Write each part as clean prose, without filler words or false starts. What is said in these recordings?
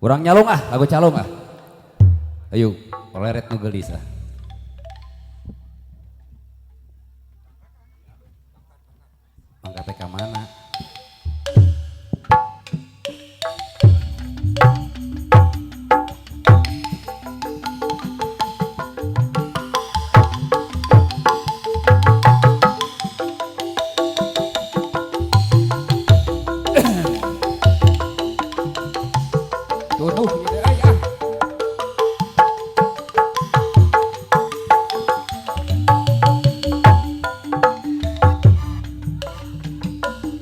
Urang nyalung ah, lagu calung ah. Ayo, koleret nu gelis ah. Mangga teh ka mana? Tuduh gitu aja.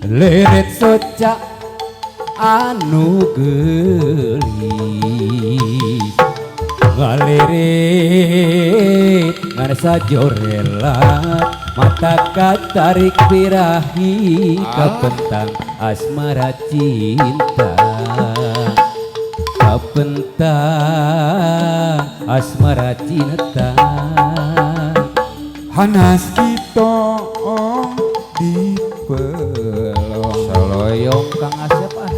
Lirit soca anu gelis ngalirit ngarasa jorelat mata katarik birahi kapentang asmara cinta kapentang asmara cinta Hanas kita di pelong saloyong Kang Asep ah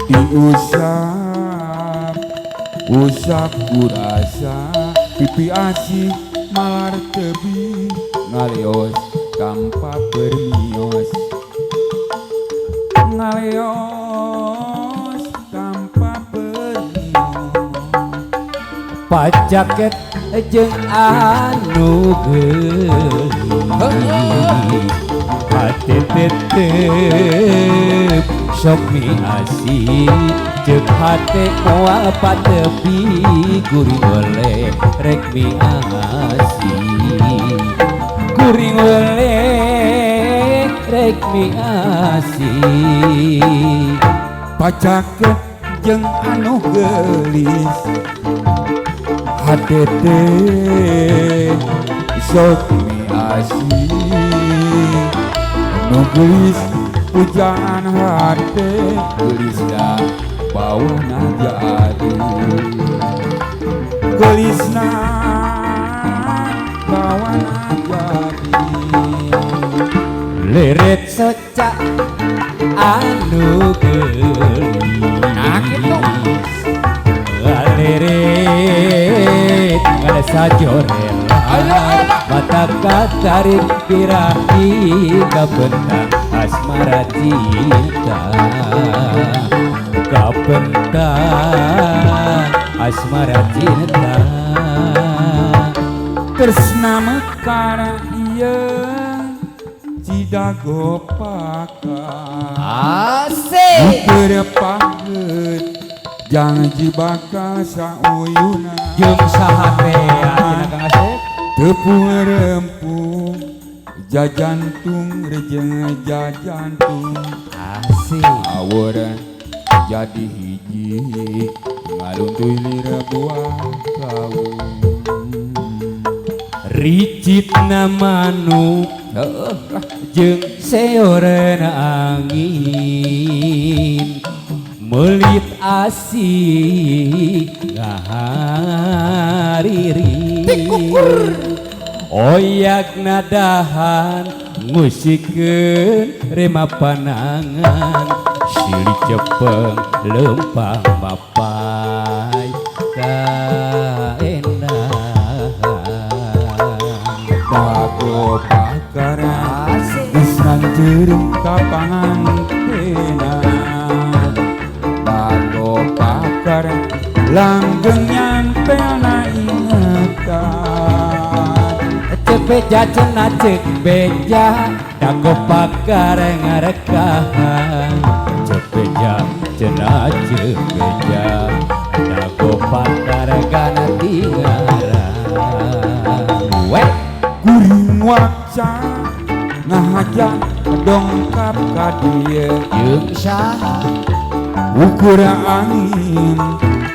usap kurasa pipi asih malar tebi ngalios tanpa bermios ngalios tanpa bermios pacaket jeung anu gelis hati tetep sok mi asih jeung hate moal patepi kuring oleh rek mi asih kuring oleh rek mi asih pacaket jeung anu gelis HTT sok mi asih nu gelis pujaan hate gelisna bawana jadi gelisna bawana jadi lirit soca anu gelis nah gitu ngalirit ngarasa jorelat mata katarik birahi kapentang asmara cinta kapentang asmara cinta tresna mekar ieu cidago pakar asik keur pageut janji bakal sauyuna jeung saha teh ayeuna Kang Asep tepung rempung jajantung rejeng jajantung asik aweureun jadi hiji ngaluntuy lira buah kaung ricitna manuk jeung seoreuna angin melit asih ngahariri oyak nadahan ngusikeun rema panangan silih cepeng lempang mapai kaendahan dago bakaran geus ngancurin ka pangantenan dago bakaran langgeng nyampe na ingetan beja cenah cek beja dago pakar ngarekahan cek beja cenah cek beja dago pakar gana tinggalan we kuring waca ngahajak dongkap ka dieu jeung saha ukur angin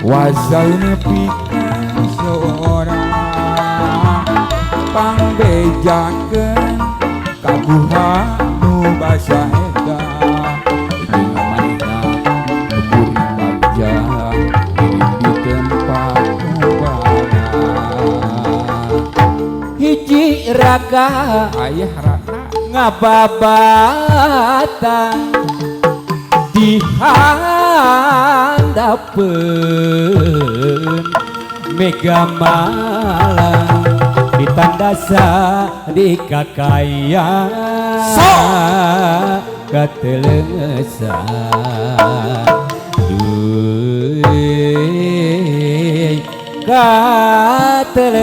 wazal nepikeun seorang pangbejakeun kaguha nu basa eta jeung manehna kuring bagja di tempat ubana hiji raka aya raka ngababatan dihandapeun mega malang ditandasa di kakayaan katelesan duy katelesan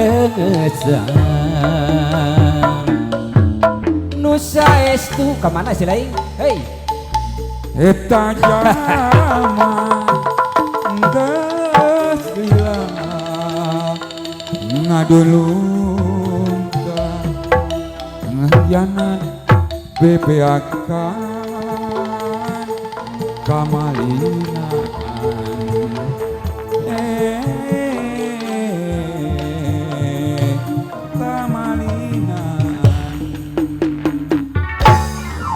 nusa estu kemana sih lain hei eta jalma geus lila ngadulung ngayanan bebeakan kamalinaan kamalinaan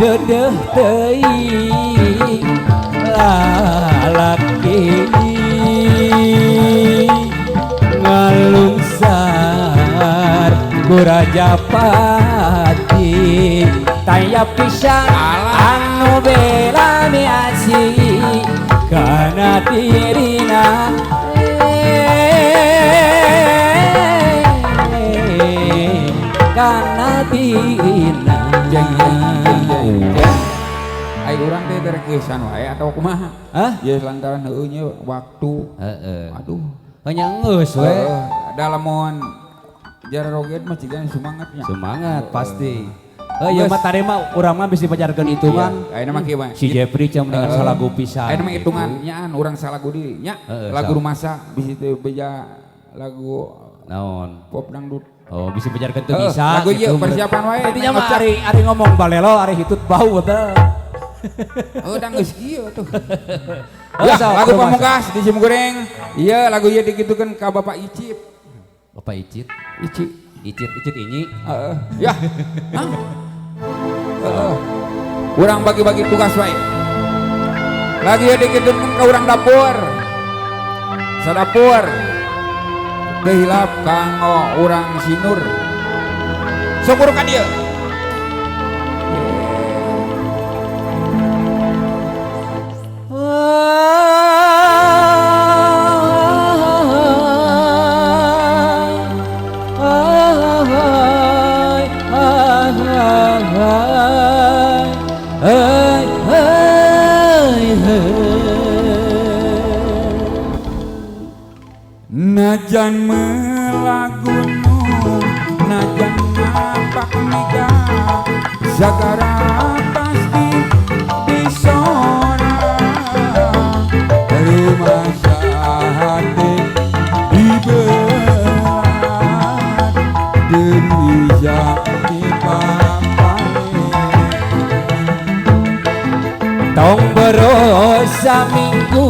dedeh teuing lalaki ngalungsar ku Rajapati taya pisang anu bela miasi kana dirina kana dirina ai urang teh terkesan wae atau kumaha hah ya lantaran heueuh nya waktu aduh hanya ngeus we dalam mohon jar roget mah cigan semangatnya semangat pasti ya mah tadi mah urang mah bisa dipajarkeun hitungan ayeuna mah kieu mah si Jeffrey cam dengan salagu pisan ayeuna mah hitungan nyaan urang salagu deui nya lagu rumasa bisa teu beja lagu naon pop dangdut oh bisa pajarkeun teu bisa lagu ieu persiapan wae intinya mah ari ngomong balelo ari hitut bau betul udah geus kieu tuh ya lagu pamungkas di Sim Goreng iya lagu ieu digitukeun ka Bapak Icip Bapak Icit Icip Inyi ya urang bagi-bagi tugas wae lagi ieu digitukeun ka urang dapur sadapur teu hilap kanggo urang sinur syukur ka dieu najan melagunu najan napak mega sagara pasti disora rumah sahate dibelat derija dipapale tong berosa minggu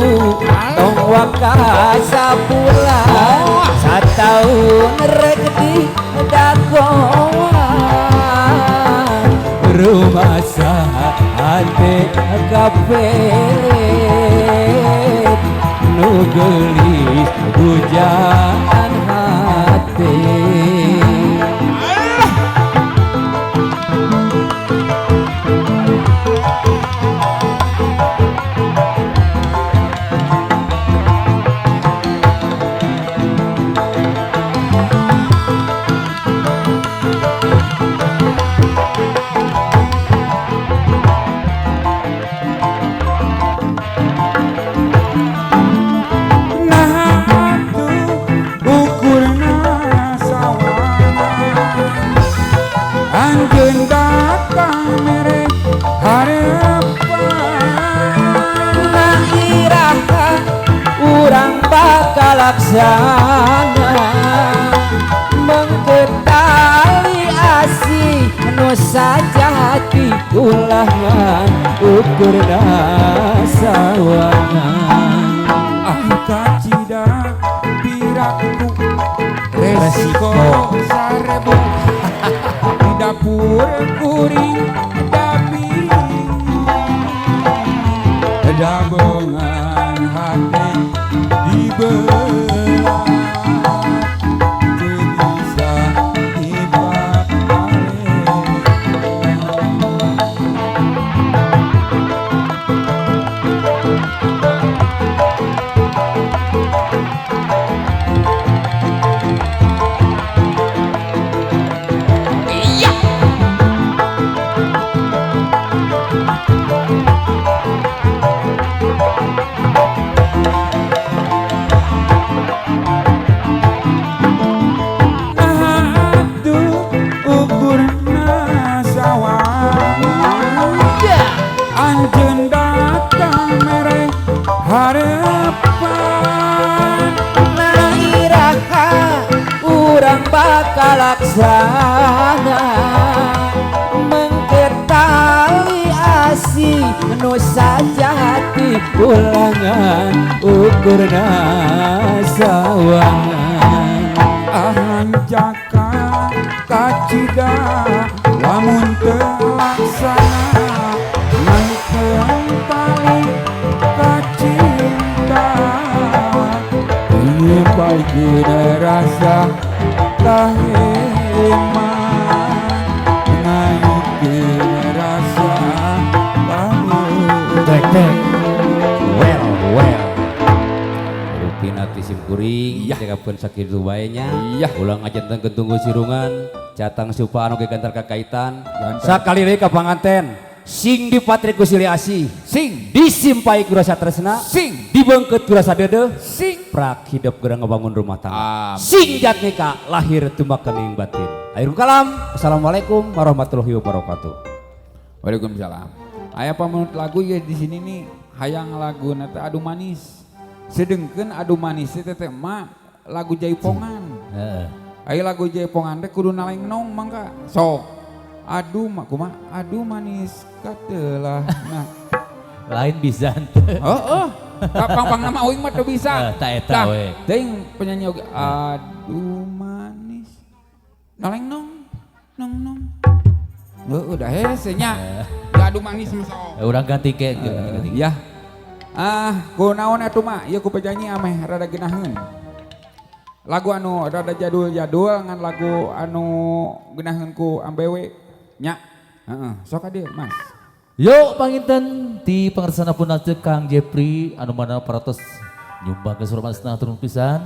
tong wakasa pulang sataun rek di dagoan rumah sahate kafe nu gelis hujan hati laksana mengketali asih nusa jati ulangan ukur sawangan kacida piraku resiko sarebu di dapur kuring tapi dabengan hati dibelah bisa dibapale kalaksana mengketali asih nu sajati ulangan ukurna sawangan Ahanjaka kacida lamun telaksana naikeun tali kacinta ieu bageuna rasa kaheman naikeun rasa Dek. Well. Rupina tisim kuring, cekapkeun sakitu bae nya. Iya. Ulang ngajenteng tunggu sirungan, catang supa anu gegantar kakaitan. Sakali deui ka panganten, sing dipatri ku silih asih, sing disimpai ku rasa tresna, sing dibeungkeut ku rasa deudeuh, sing prak hidup geurang ngebangun rumah tangga. Amin. Sing jat nikah lahir tumakening batin. Akhirul kalam. Assalamualaikum warahmatullahi wabarakatuh. Waalaikumsalam. Aya pamanut lagu ya di sini nih hayang lagu nate adu manis. Sedengkeun adu manis teh teh mah lagu jaipongan. Heeh. Aya lagu jaipongan teh kudu nalengnong mangka. Sok. Adu mah kumaha? Adu manis katelah. Nah. Lain bisa henteu. Heeh. Pang nama uing mah teu bisa. Ta eta we. Teuing penyanyi oge adu manis. Nalengnong. Nong. Udah hese nya. Adu manis mah sok. Urang ganti ke. Ya. Ku naon atuh mah? Ieu ku penyanyi ameh rada geunaheun. Lagu anu rada jadul-jadul ngan lagu anu geunaheun ku ambewe nya. Heeh, sok ade Mas. Yuk panginten di pangarsana pun Kang Jepri anu mana paratos nyumbang ke Surmasna turun pisan